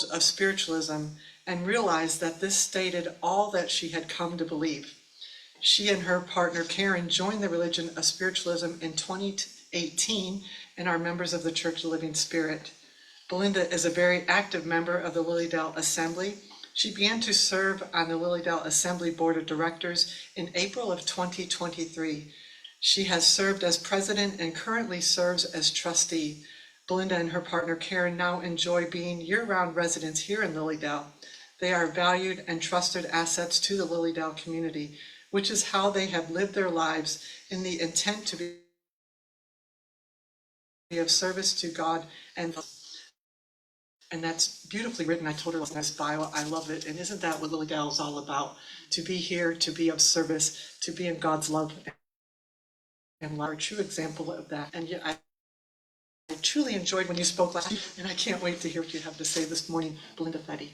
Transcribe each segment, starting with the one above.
of spiritualism and realized that this stated all that she had come to believe. She and her partner Karen joined the religion of spiritualism in 2018 and are members of the Church of the Living Spirit. Belinda is a very active member of the Lilydale Assembly. She began to serve on the Lilydale Assembly Board of Directors in April of 2023. She has served as president and currently serves as trustee. Belinda and her partner Karen now enjoy being year-round residents here in Lilydale. They are valued and trusted assets to the Lilydale community, which is how they have lived their lives in the intent to be of service to God and that's beautifully written. I told her in this bio, I love it. And isn't that what Lilydale is all about? To be here, to be of service, to be in God's love and a true example of that. And yet I truly enjoyed when you spoke last week, and I can't wait to hear what you have to say this morning, Belinda Fetty.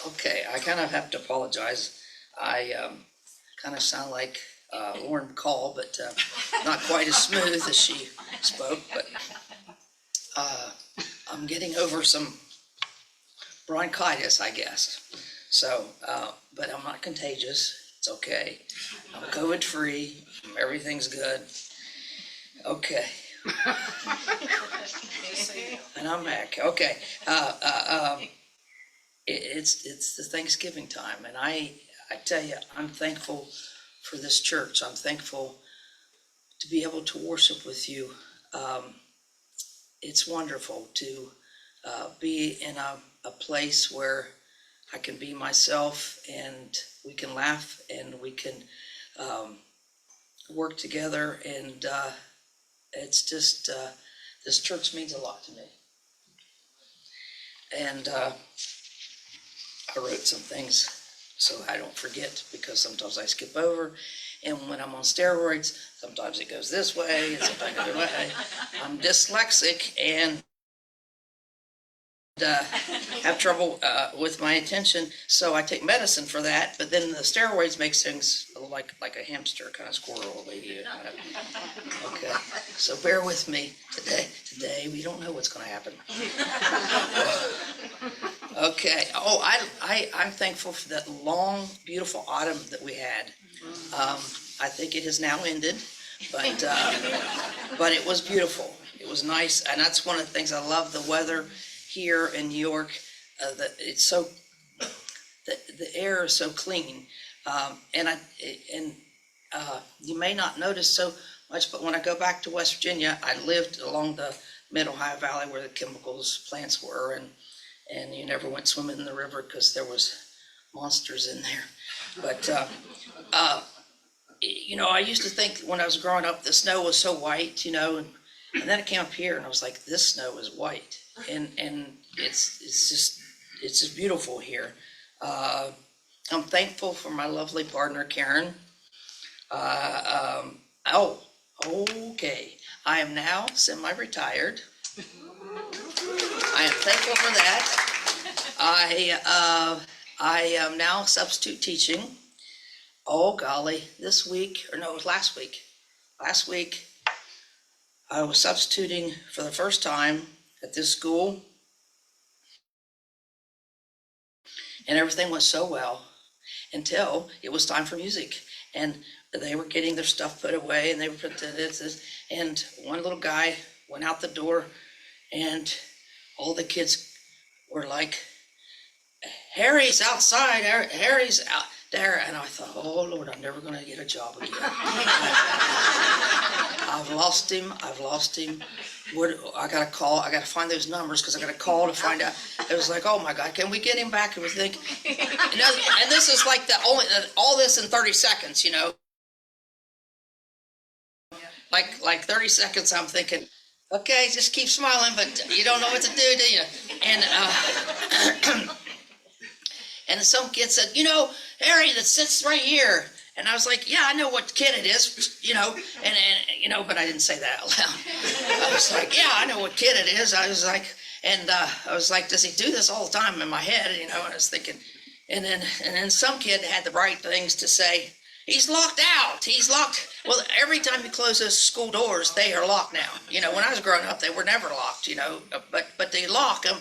Okay, I kind of have to apologize. I kind of sound like Lauren Call, but not quite as smooth as she spoke. But I'm getting over some bronchitis, I guess. So, but I'm not contagious. It's okay. I'm COVID-free. Everything's good. Okay. And I'm back. Okay. It's the Thanksgiving time, and I tell you, I'm thankful for this church. I'm thankful to be able to worship with you. It's wonderful to be in a place where I can be myself, and we can laugh, and we can work together, and it's just, this church means a lot to me. And I wrote some things so I don't forget, because sometimes I skip over, and when I'm on steroids, sometimes it goes this way, and sometimes the other way. I'm dyslexic and have trouble with my attention, so I take medicine for that, but then the steroids makes things like a hamster, kind of squirrel lady. Okay, so bear with me today we don't know what's going to happen. Okay, I'm thankful for that long, beautiful autumn that we had. I think it has now ended, but it was beautiful. It was nice, and that's one of the things I love, the weather here in New York. It's so, the air is so clean, and you may not notice so much, but when I go back to West Virginia, I lived along the Mid-Ohio Valley where the chemicals plants were, and you never went swimming in the river because there was monsters in there. But you know, I used to think when I was growing up the snow was so white, you know, and then I came up here and I was like, this snow is white, and it's just beautiful here. I'm thankful for my lovely partner Karen. Okay, I am now semi-retired. I am thankful for that. I am now substitute teaching. Oh golly, this week, or no, it was last week. Last week, I was substituting for the first time at this school, and everything went so well until it was time for music, and they were getting their stuff put away, and they were put this, and one little guy went out the door, and all the kids were like, Harry's outside, Harry's out there. And I thought, oh Lord, I'm never going to get a job again. I've lost him. I got to call, I got to find those numbers, because I got to call to find out. It was like, oh my God, can we get him back? And we think, you know, and this is like all this in 30 seconds, you know, like 30 seconds. I'm thinking, okay, just keep smiling, but you don't know what to do you? And some kid said, you know, Harry, that sits right here. And I was like, yeah, I know what kid it is, you know, and you know, but I didn't say that out loud. I was like, yeah, I know what kid it is. I was like, does he do this all the time in my head? You know, and I was thinking, and then some kid had the right things to say, He's locked out. He's locked. Well, every time you close those school doors, they are locked now. You know, when I was growing up, they were never locked, you know, but they lock them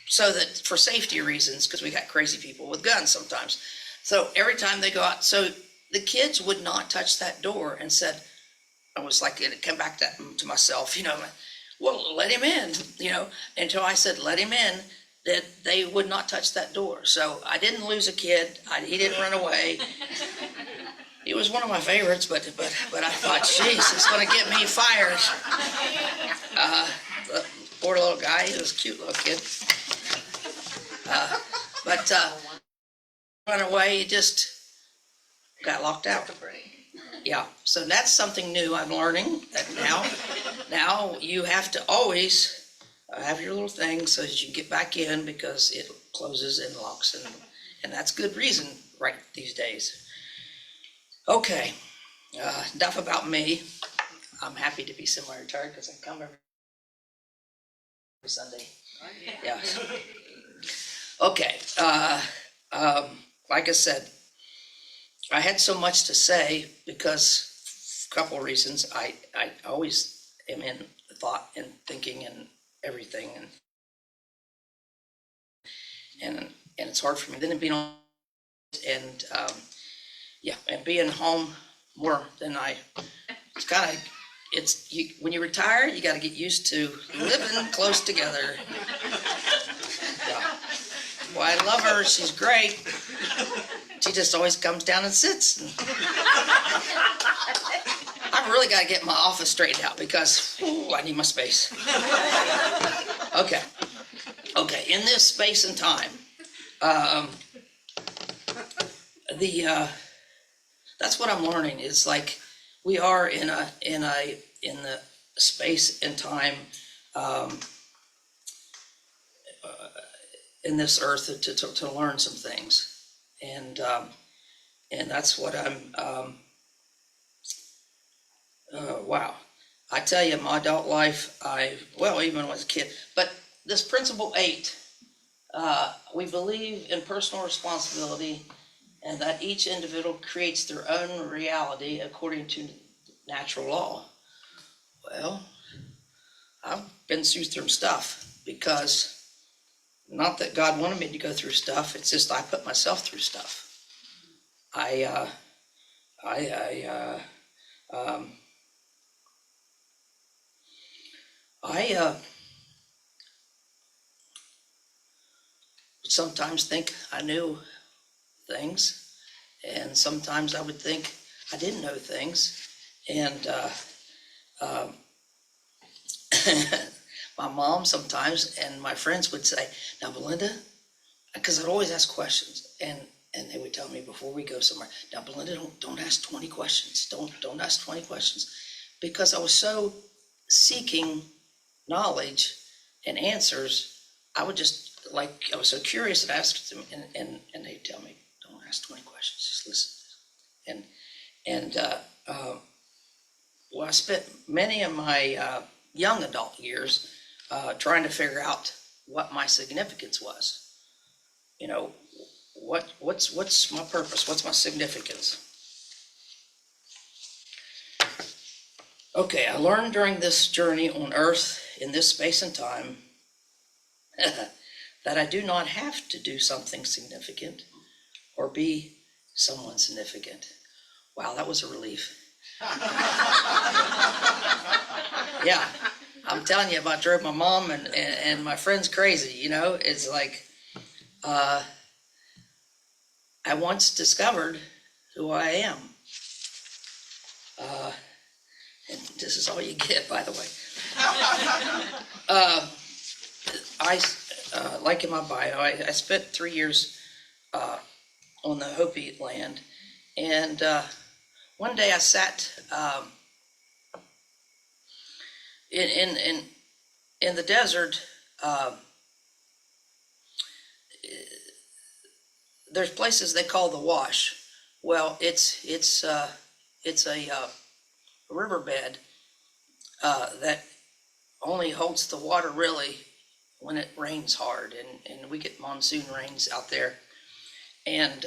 so that for safety reasons, because we got crazy people with guns sometimes. So every time they go out, so the kids would not touch that door and said, I was like, it came back to myself, you know, well, let him in, you know, until I said, let him in, that they would not touch that door. So I didn't lose a kid. He didn't run away. He was one of my favorites, but I thought, jeez, it's going to get me fired. The poor little guy, he was a cute little kid. But run away, he just got locked out. Yeah, so that's something new I'm learning, that now you have to always have your little thing so that you can get back in, because it closes and locks, and that's good reason right these days. Okay, enough about me. I'm happy to be semi-retired because I come every Sunday. Yeah. Okay, like I said, I had so much to say because a couple of reasons. I always am in thought and thinking and everything, and it's hard for me. Then being on and and being home more than it's kind of, when you retire, you got to get used to living close together. Yeah. Well, I love her. She's great. She just always comes down and sits. I've really got to get my office straightened out because I need my space. Okay. In this space and time, that's what I'm learning. Is like we are in the space and time in this earth to learn some things, and that's what I'm. Wow, I tell you, my adult life, even when I was a kid, but this principle 8, we believe in personal responsibility, and that each individual creates their own reality according to natural law. Well, I've been through some stuff, because not that God wanted me to go through stuff, it's just I put myself through stuff. I sometimes think I knew things, and sometimes I would think I didn't know things, and my mom sometimes and my friends would say, now Belinda, because I'd always ask questions, and they would tell me before we go somewhere, now Belinda, don't ask 20 questions, don't ask 20 questions, because I was so seeking knowledge and answers. I would just, like, I was so curious and asked them, and they'd tell me, don't ask 20 questions, just listen. Well, I spent many of my young adult years trying to figure out what my significance was. You know, what's my purpose? What's my significance? Okay, I learned during this journey on Earth, in this space and time, that I do not have to do something significant or be someone significant. Wow, that was a relief. Yeah, I'm telling you, I drove my mom and my friends crazy, you know. It's like, I once discovered who I am. And this is all you get, by the way. Like in my bio, I spent 3 years on the Hopi land, and one day I sat in the desert. There's places they call the wash. Well, it's a riverbed that only holds the water really when it rains hard, and we get monsoon rains out there, and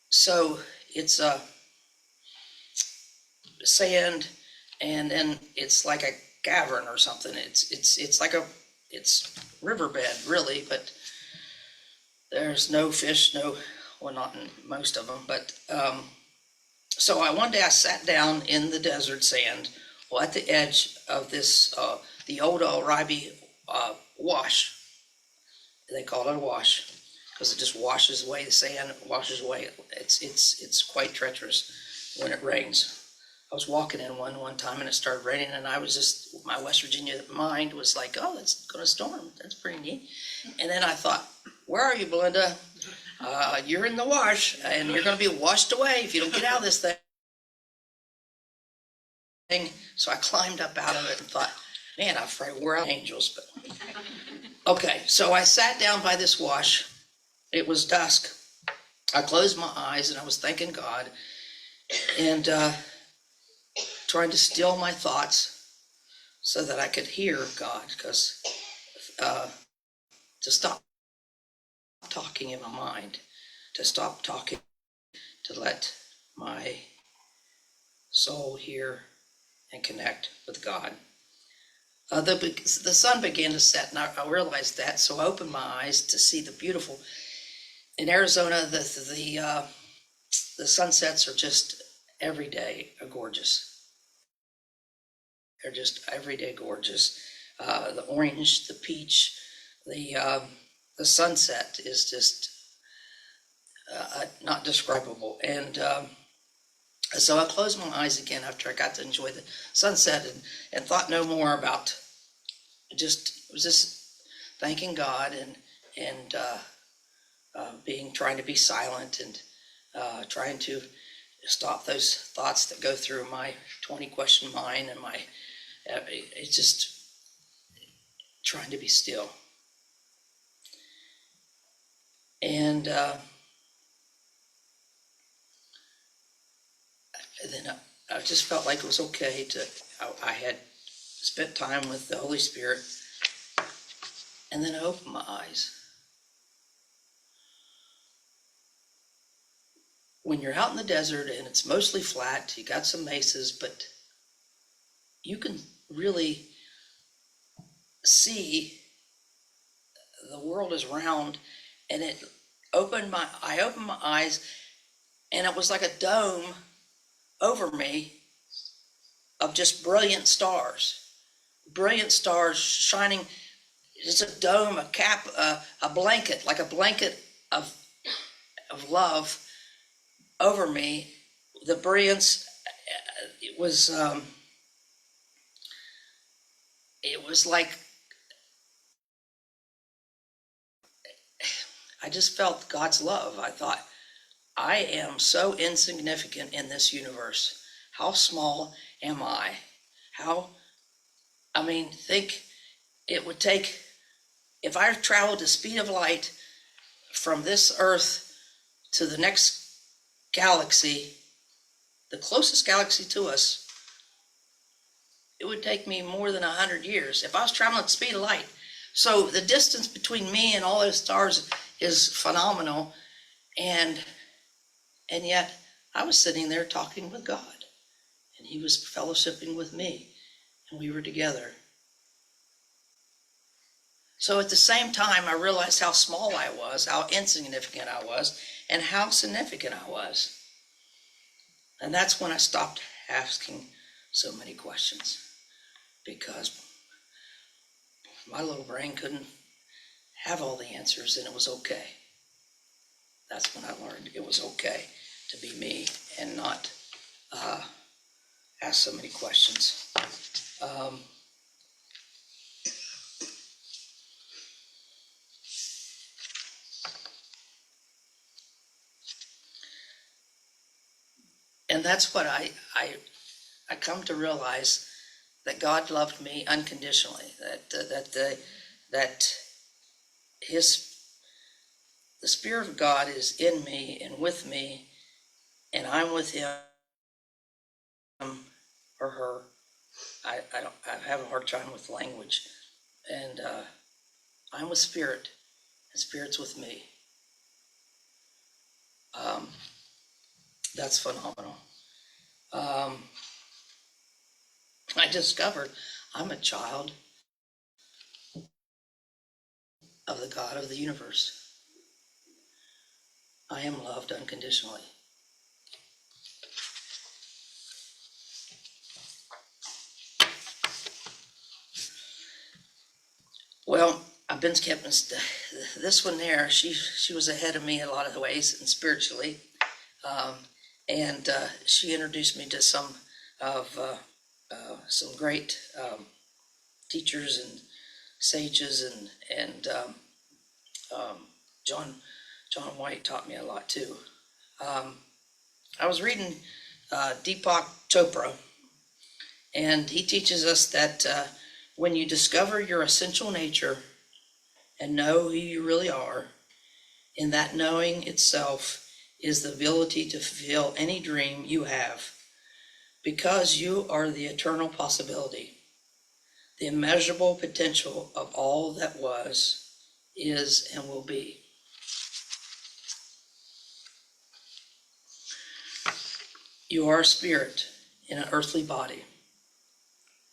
so it's sand, and then it's like a cavern or something. It's like it's riverbed really, but there's no fish, well, not in most of them, but so one day I sat down in the desert sand, well, at the edge of this the old Oribe wash. They call it a wash because it just washes away the sand, washes away. It's quite treacherous when it rains. I was walking in one time and it started raining, and I was just, my West Virginia mind was like, oh, it's going to storm. That's pretty neat. And then I thought, where are you, Belinda? You're in the wash, and you're going to be washed away if you don't get out of this thing. So I climbed up out of it and thought, man, I'm afraid we're angels. But okay, so I sat down by this wash. It was dusk. I closed my eyes and I was thanking God and trying to still my thoughts so that I could hear God, because to stop talking in my mind, to stop talking, to let my soul hear and connect with God. The sun began to set, and I realized that, so I opened my eyes to see the beautiful. In Arizona, the sunsets are just every day gorgeous. They're just everyday gorgeous. The orange, the peach, the sunset is just not describable. And so I closed my eyes again after I got to enjoy the sunset and thought no more about, was just thanking God and trying to be silent and trying to stop those thoughts that go through my 20-question mind and it's just trying to be still. And then I just felt like it was okay I had spent time with the Holy Spirit, and then I opened my eyes. When you're out in the desert and it's mostly flat, you got some mesas, but you can really see the world is round, and I opened my eyes, and it was like a dome over me of just brilliant stars shining. It's a dome, a cap, a blanket, like a blanket of love over me. The brilliance, it was like, I just felt God's love. I thought, I am so insignificant in this universe. How small am I? Think it would take, if I traveled the speed of light from this earth to the next galaxy, the closest galaxy to us, it would take me more than 100 years if I was traveling at the speed of light. So the distance between me and all those stars is phenomenal. And yet I was sitting there talking with God, and he was fellowshipping with me, and we were together. So at the same time, I realized how small I was, how insignificant I was, and how significant I was. And that's when I stopped asking so many questions, because my little brain couldn't have all the answers, and it was okay. That's when I learned it was okay to be me and not ask so many questions. And that's what I come to realize, that God loved me unconditionally. That the Spirit of God is in me and with me, and I'm with Him or her. I have a hard time with language, and I'm with Spirit, and Spirit's with me. That's phenomenal. I discovered I'm a child of the God of the universe. I am loved unconditionally. Well, I've been kept in this one there. She was ahead of me in a lot of ways and spiritually, um, and she introduced me to of some great teachers and sages, and John White taught me a lot too. I was reading Deepak Chopra, and he teaches us that when you discover your essential nature and know who you really are, in that knowing itself is the ability to fulfill any dream you have, because you are the eternal possibility, the immeasurable potential of all that was, is, and will be. You are a spirit in an earthly body.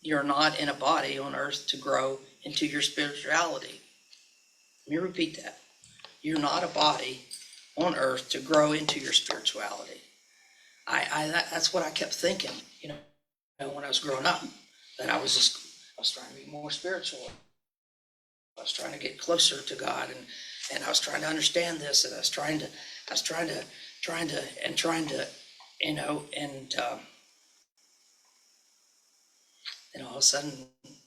You're not in a body on earth to grow into your spirituality. Let me repeat that. You're not a body on earth to grow into your spirituality. That's what I kept thinking, when I was growing up, that I was trying to be more spiritual. I was trying to get closer to God, and I was trying to understand this, and I was trying to, and all of a sudden,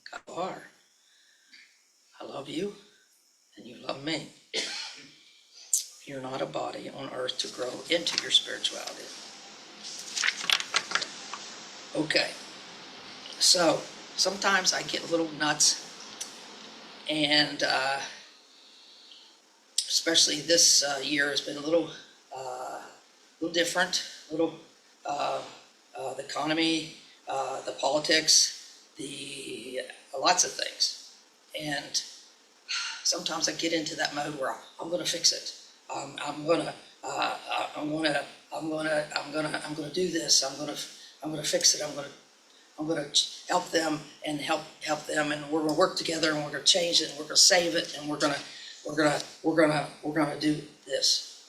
God, you are. I love you, and you love me. You're not a body on earth to grow into your spirituality. Okay, so sometimes I get a little nuts, and especially this year has been a little different, the economy, the politics, the lots of things, and sometimes I get into that mode where I'm going to fix it. I'm going to do this. I'm going to fix it. I'm going to help them and help them, and we're going to work together, and we're going to change it, and we're going to save it, and we're going to do this.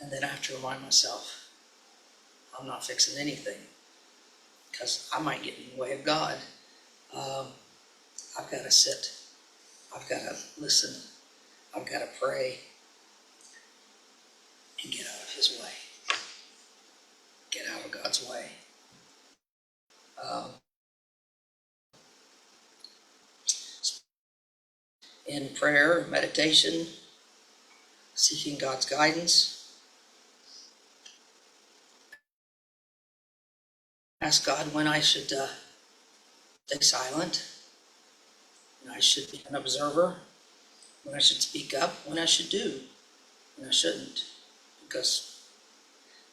And then I have to remind myself, I'm not fixing anything, because I might get in the way of God. I've got to sit. I've got to listen. I've got to pray and get out of his way. Get out of God's way. In prayer, meditation, seeking God's guidance. Ask God when I should stay silent, when I should be an observer, when I should speak up, when I should do, when I shouldn't. Because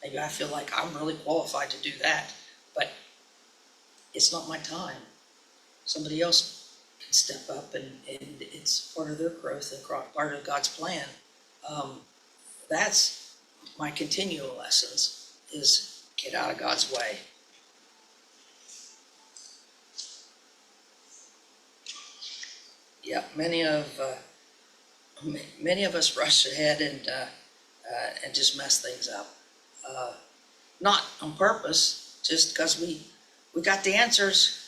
maybe I feel like I'm really qualified to do that, but it's not my time. Somebody else can step up, and it's part of their growth and part of God's plan. That's my continual lessons, is get out of God's way. Yeah, many of us rush ahead and just mess things up. Not on purpose, just because we got the answers.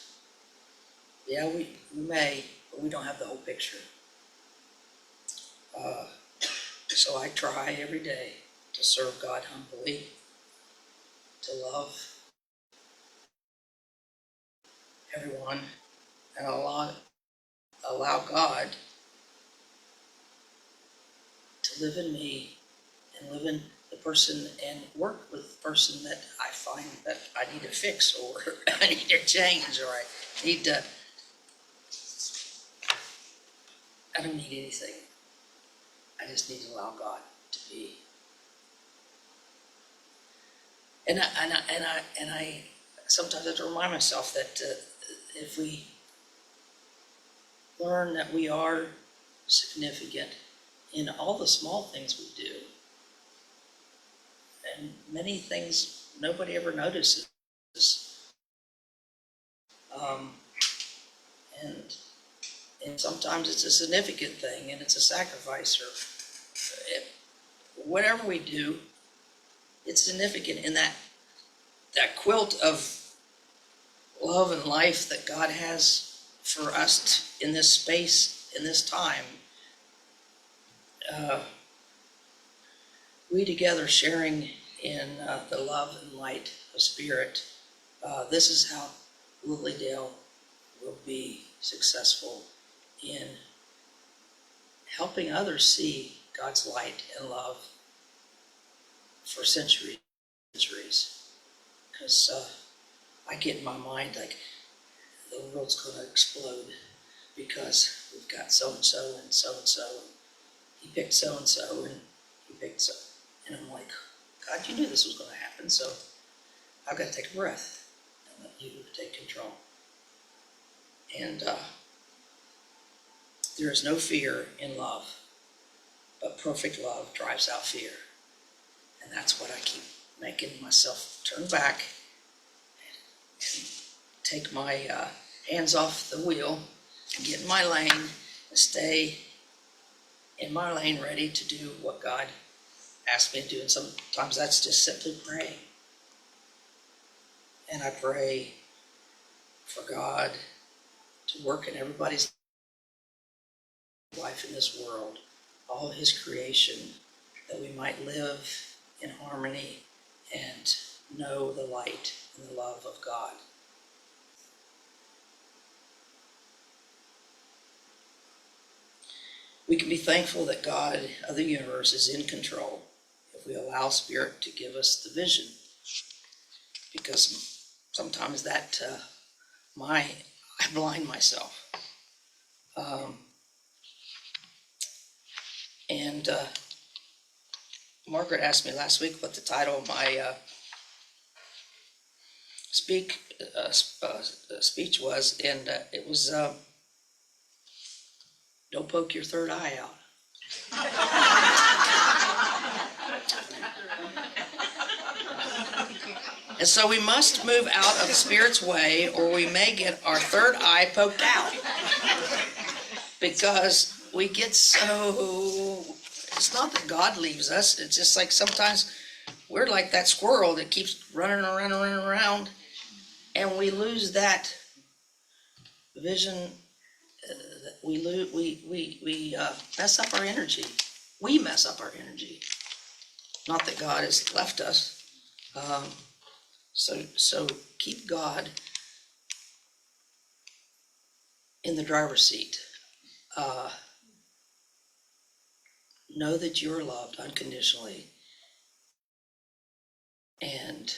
Yeah, we may, but we don't have the whole picture. So I try every day to serve God humbly, to love everyone, and allow God to live in me and live in the person and work with the person that I find that I need to fix, or I need to change, or I don't need anything. I just need to allow God to be. And I sometimes have to remind myself that if we learn that we are significant in all the small things we do, and many things nobody ever notices. Um, and sometimes it's a significant thing, and it's a sacrifice, or whatever we do, it's significant in that quilt of love and life that God has for us in this space, in this time. We together sharing in the love and light of Spirit. This is how Lilydale will be successful in helping others see God's light and love for centuries. Because I get in my mind like the world's going to explode because we've got so-and-so and so-and-so. He picked so-and-so and he picked so. And I'm like, God, you knew this was going to happen, so I've got to take a breath and let you take control. And there is no fear in love, but perfect love drives out fear. And that's what I keep making myself turn back and take my hands off the wheel and get in my lane and stay in my lane ready to do what God asked me to do. And sometimes that's just simply praying. And I pray for God to work in everybody's life in this world, all his creation, that we might live in harmony and know the light and the love of God. We can be thankful that God of the universe is in control if we allow Spirit to give us the vision, because sometimes that I blind myself. And Margaret asked me last week what the title of my speech was, and it was "Don't Poke Your Third Eye Out." And so we must move out of Spirit's way, or we may get our third eye poked out. Because we get so, it's not that God leaves us, it's just like sometimes we're like that squirrel that keeps running around, and we lose that vision. We mess up our energy. We mess up our energy. Not that God has left us. So keep God in the driver's seat. Know that you're loved unconditionally, and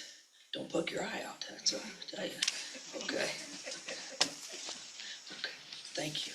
don't poke your eye out. That's what I tell you. Okay. Thank you.